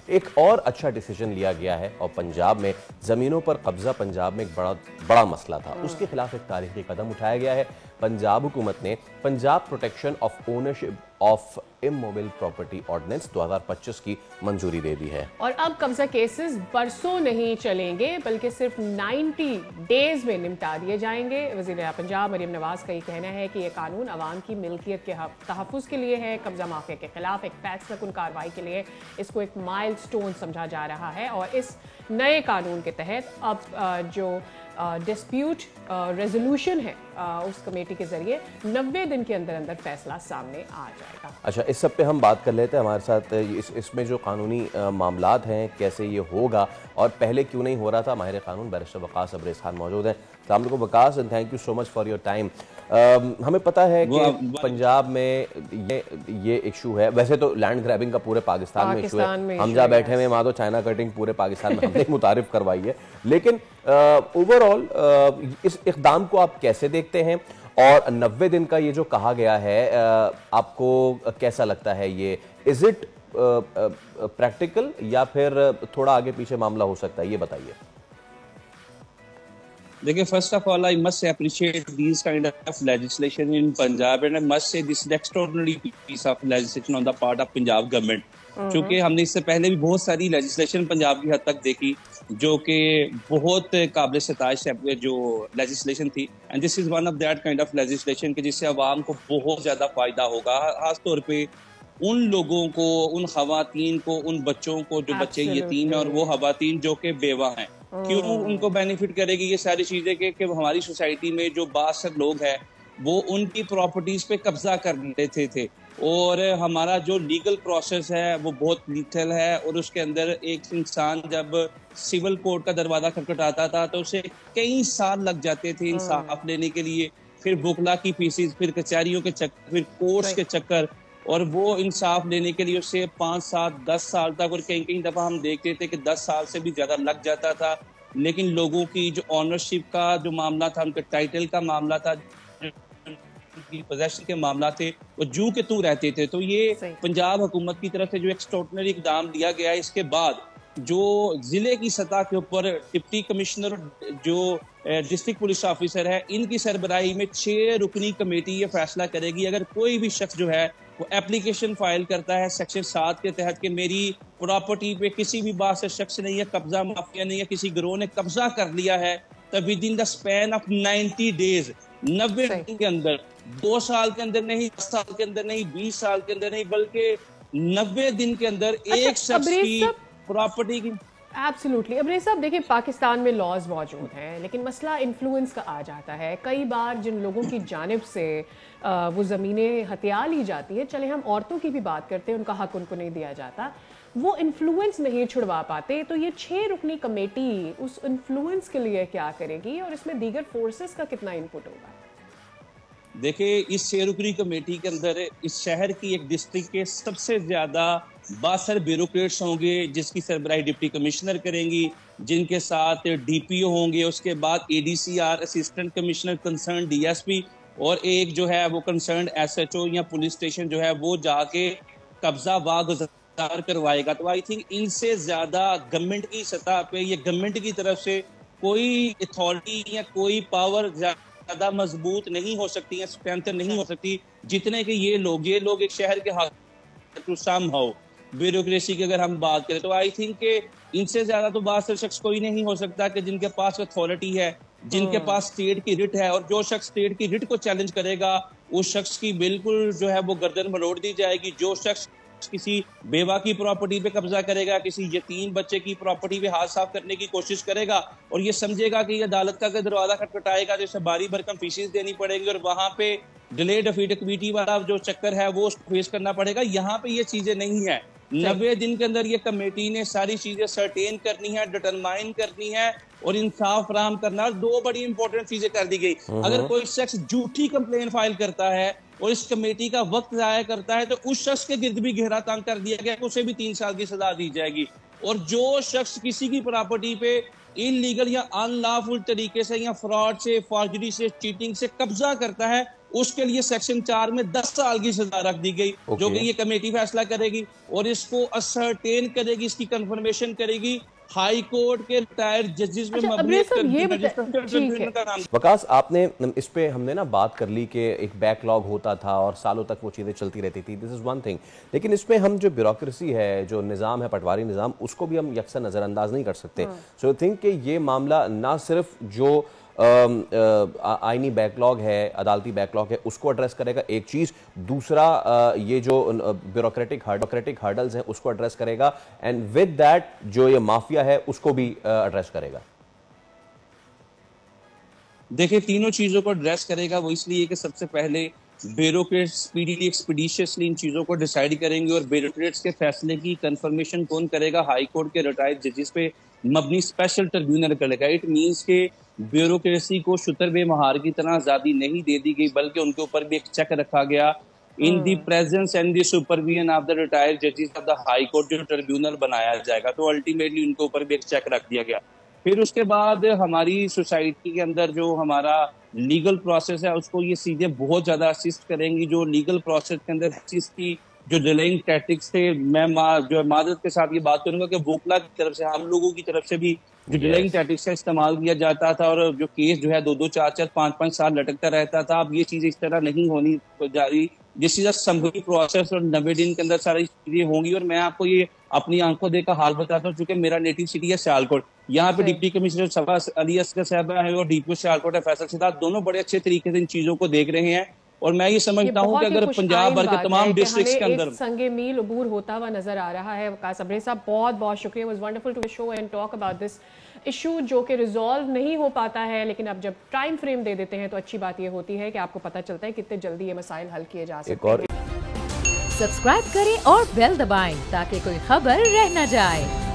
एक और अच्छा डिसीजन लिया गया है और पंजाब में ज़मीनों पर कब्जा पंजाब में एक बड़ा मसला था, उसके खिलाफ एक तारीखी कदम उठाया गया है। पंजाब हुकूमत ने Punjab Protection of Ownership of Immovable Property Ordinance 2025 की मंजूरी दे दी है। और अब कब्जा केसेस बरसों नहीं चलेंगे बल्कि सिर्फ 90 डेज में निपटा दिए जाएंगे। वज़ीर पंजाब मरीम नवाज का ये कहना है कि यह कानून अवाम की मिल्कियत के तहफ़्फ़ुज़ के लिए है, कब्जा माफिया के खिलाफ एक फैसलाकुन कार्रवाई के लिए इसको एक माइलस्टोन समझा जा रहा है। और इस नए कानून के तहत अब जो डिस्प्यूट रेजोल्यूशन है उस कमेटी के जरिए 90 दिन के अंदर अंदर फैसला सामने आ जाएगा। अच्छा, इस सब पे हम बात कर लेते हैं। हमारे साथ इसमें जो कानूनी मामलात हैं कैसे ये होगा और पहले क्यों नहीं हो रहा था, माहिर कानून बैरिस्टर वकास अब्रेज़ खान मौजूद हैं। अस्सलाम वालेकुम Waqas, and thank you so much for your time. हमें पता है कि पंजाब में ये इशू है, वैसे तो लैंड ग्रैबिंग का पूरे पाकिस्तान में इशू है, हम जहाँ बैठे हुए वहाँ तो चाइना कटिंग पूरे पाकिस्तान में हमने मुतारिफ करवाई है, लेकिन ओवरऑल इस इक़दाम को आप कैसे देखते हैं और 90 दिन का ये जो कहा गया है आपको कैसा लगता है? ये इज इट प्रैक्टिकल या फिर थोड़ा आगे पीछे मामला हो सकता है, ये बताइए। देखिए, first of all, I must appreciate these kind of legislation in Punjab, and I must say this is an extraordinary piece of legislation on the part of Punjab government. क्योंकि हमने इससे पहले भी बहुत सारी लेजिस्लेशन पंजाब की हद तक देखी जो कि बहुत काबिल सताइश जो लेजिस्लेशन थी, and this is one of that kind of legislation कि जिससे आवाम को बहुत ज़्यादा फायदा होगा, खास तौर पे उन लोगों को, उन खवातीन को, उन बच्चों को जो बच्चे यतीम हैं और वो खवातीन जो कि बेवा हैं। क्यों उनको बेनिफिट करेगी ये सारी चीज़ें कि हमारी सोसाइटी में जो बासर लोग हैं वो उनकी प्रॉपर्टीज पे कब्जा कर लेते थे और हमारा जो लीगल प्रोसेस है वो बहुत लीथल है, और उसके अंदर एक इंसान जब सिविल कोर्ट का दरवाजा खटखटाता था तो उसे कई साल लग जाते थे इंसाफ लेने के लिए, फिर वकला की फीसिस, फिर कचहरियों के चक्कर, फिर कोर्ट्स के चक्कर, और वो इंसाफ लेने के लिए उससे 5, 7, 10 साल तक, और कई कई दफ़ा हम देखते थे कि 10 साल से भी ज़्यादा लग जाता था। लेकिन लोगों की जो ऑनरशिप का जो मामला था, उनके टाइटल का मामला था, पोजेशन के मामला थे, वो जू के तू रहते थे। तो ये पंजाब हुकूमत की तरफ से जो एक्स्ट्राऑर्डिनरी इकदाम लिया गया है, इसके बाद जो जिले की सतह के ऊपर डिप्टी कमिश्नर जो डिस्ट्रिक्ट पुलिस ऑफिसर है, इनकी सरबराही में 6 रुकनी कमेटी ये फैसला करेगी अगर कोई भी शख्स जो है वो एप्लीकेशन फाइल करता है सेक्शन 7 के तहत कि मेरी प्रॉपर्टी पे किसी भी बात से शख्स नहीं है, कब्जा माफिया नहीं है, किसी गिरोह ने कब्जा कर लिया है, तब with in the span of 90 days, 90 दिन के अंदर, 2 साल के अंदर नहीं, 10 साल के अंदर नहीं, 20 साल के अंदर नहीं, बल्कि 90 दिन के अंदर एक शख्स की प्रॉपर्टी की। एब्सोल्युटली। अब्रेज़ साहब, देखिए पाकिस्तान में लॉज मौजूद हैं, लेकिन मसला इन्फ्लुएंस का आ जाता है। कई बार जिन लोगों की जानिब से वो ज़मीनें हथिया ली जाती हैं, चले हम औरतों की भी बात करते हैं, उनका हक उनको नहीं दिया जाता, वो इन्फ्लुएंस नहीं छुड़वा पाते। तो ये 6 रुकनी कमेटी उस इन्फ्लुएंस के लिए क्या करेगी और इसमें दीगर फोर्सेस का कितना इनपुट होगा? देखिए, इस 6 रुकनी कमेटी के अंदर इस शहर की एक डिस्ट्रिक्ट के सबसे ज़्यादा 62 ब्यूरोक्रेट्स होंगे जिसकी सरबराही डिप्टी कमिश्नर करेंगी, जिनके साथ डीपीओ होंगे, उसके बाद एडीसीआर असिस्टेंट कमिश्नर कंसर्न डीएसपी, और एक जो है वो कंसर्न एसएचओ या पुलिस स्टेशन जो है वो जाके कब्जा वागुजार करवाएगा। तो आई थिंक इनसे ज़्यादा गवर्नमेंट की सतह पे, ये गवर्नमेंट की तरफ से कोई अथॉरिटी या कोई पावर ज़्यादा मजबूत नहीं हो सकती है, स्ट्रेंथ नहीं हो सकती जितने कि ये लोग एक शहर के हाथ समहाउ ब्यूरोक्रेसी की अगर हम बात करें तो आई थिंक के इनसे ज्यादा तो बासर शख्स कोई नहीं हो सकता कि जिनके पास अथॉरिटी है, जिनके पास स्टेट की रिट है, और जो शख्स स्टेट की रिट को चैलेंज करेगा उस शख्स की बिल्कुल जो है वो गर्दन मरोड़ दी जाएगी। जो शख्स किसी बेवा की प्रॉपर्टी पे कब्जा करेगा, किसी यतीम बच्चे की प्रॉपर्टी पे हाथ साफ करने की कोशिश करेगा और ये समझेगा कि ये अदालत का दरवाजा खटखटाएगा, जैसे बारी भरकम फीसेस देनी पड़ेगी और वहां पे डिले डिफीट कमेटी वाला जो चक्कर है वो फेस करना पड़ेगा। यहाँ पे ये चीजें नहीं है। 90 दिन के अंदर ये कमेटी ने सारी चीजें सर्टेन करनी है, डिटरमाइन करनी है और इंसाफ फराहम करना। और 2 बड़ी इंपॉर्टेंट चीजें कर दी गई। अगर कोई शख्स झूठी कंप्लेन फाइल करता है और इस कमेटी का वक्त जाया करता है तो उस शख्स के गिर्द भी गहरा तंग कर दिया गया, उसे भी 3 साल की सजा दी जाएगी। और जो शख्स किसी की प्रॉपर्टी पे इनलीगल या अनलॉफुल तरीके से या फ्रॉड से, फॉर्जरी से, चीटिंग से कब्जा करता है उसके लिए सेक्शन 4 में 10 साल की सजा रख दी गई, जो कि ये कमेटी फैसला करेगी और इसको असर्टेन करेगी, इसकी कंफर्मेशन करेगी हाई कोर्ट के रिटायर्ड जजेस में वकास, आपने इस पे हमने ना बात कर ली कि एक बैकलॉग होता था और सालों तक वो चीज़ें चलती रहती थी, दिस इज़ वन थिंग, लेकिन इसमें हम जो ब्यूरोक्रेसी है, जो निज़ाम है, पटवारी निज़ाम, उसको भी हम यकसा नज़रअंदाज नहीं कर सकते। सो थिंक कि ये मामला ना सिर्फ जो आईनी बैकलॉग है, अदालती बैकलॉग है, उसको एड्रेस करेगा, एक चीज, दूसरा ये जो ब्यूरोक्रेटिक हर्डल्स हैं उसको एड्रेस करेगा, एंड विद दैट जो ये माफिया है उसको भी एड्रेस करेगा। देखिए, तीनों चीजों को एड्रेस करेगा वो इसलिए कि सबसे पहले ब्यूरोक्रेट्स स्पीडीली एक्सपीडिशियसली इन चीजों को डिसाइड करेंगे और ब्यूरोक्रेट्स के फैसले की कंफर्मेशन कौन करेगा? हाई कोर्ट के रिटायर्ड जजेस पे मबनी स्पेशल ट्रिब्यूनल करेगा। इट मींस के ब्यूरोक्रेसी को शुतर महार की तरह आजादी नहीं दे दी गई, बल्कि उनके ऊपर भी एक चेक रखा गया in the presence and the supervision of the retired जजेस ऑफ द हाई कोर्ट। जो ट्रिब्यूनल बनाया जाएगा तो अल्टीमेटली उनके ऊपर भी एक चेक रख दिया गया। फिर उसके बाद हमारी सोसाइटी के अंदर जो हमारा लीगल प्रोसेस है उसको ये सीधे बहुत ज्यादा असिस्ट करेंगी। जो लीगल प्रोसेस के अंदर की जो डिलेइंग टैक्टिक्स थे, मैं जो मादरत के साथ ये बात करूंगा कि वोकला की तरफ से, हम लोगों की तरफ से भी जो डिलेइंग टैक्टिक्स का इस्तेमाल किया जाता था और जो केस जो है 2-2, 4-4, 5-5 साल लटकता रहता था। अब ये चीजें इस तरह नहीं होनी जा रही। This is a summary process और 90 दिन के अंदर सारी चीजें होंगी। और मैं आपको ये अपनी आंखों देखकर हाल बताता हूँ, चूंकि मेरा नेटिव सिटी है सियालकोट। यहाँ पे डिप्टी कमिश्नर सभा अली असगर साहब है और डीपीओ सियालकोट है फैसल सिद्धार्थ, दोनों बड़े अच्छे तरीके से इन चीजों को देख रहे हैं। और मैं ये समझता हूँ कि अगर पंजाब भर के तमाम डिस्ट्रिक्ट्स के अंदर संगे मील अबूर होता हुआ नजर आ रहा है। वकास अब्रेज साहब, बहुत बहुत शुक्रिया। Was wonderful to show and talk about this issue जो कि रिजॉल्व नहीं हो पाता है, लेकिन अब जब टाइम फ्रेम दे देते हैं तो अच्छी बात ये होती है कि आपको पता चलता है कितने जल्दी ये मसाइल हल किए जा सकते हैं। सब्सक्राइब करें और बेल दबाएं ताकि कोई खबर रह न जाए।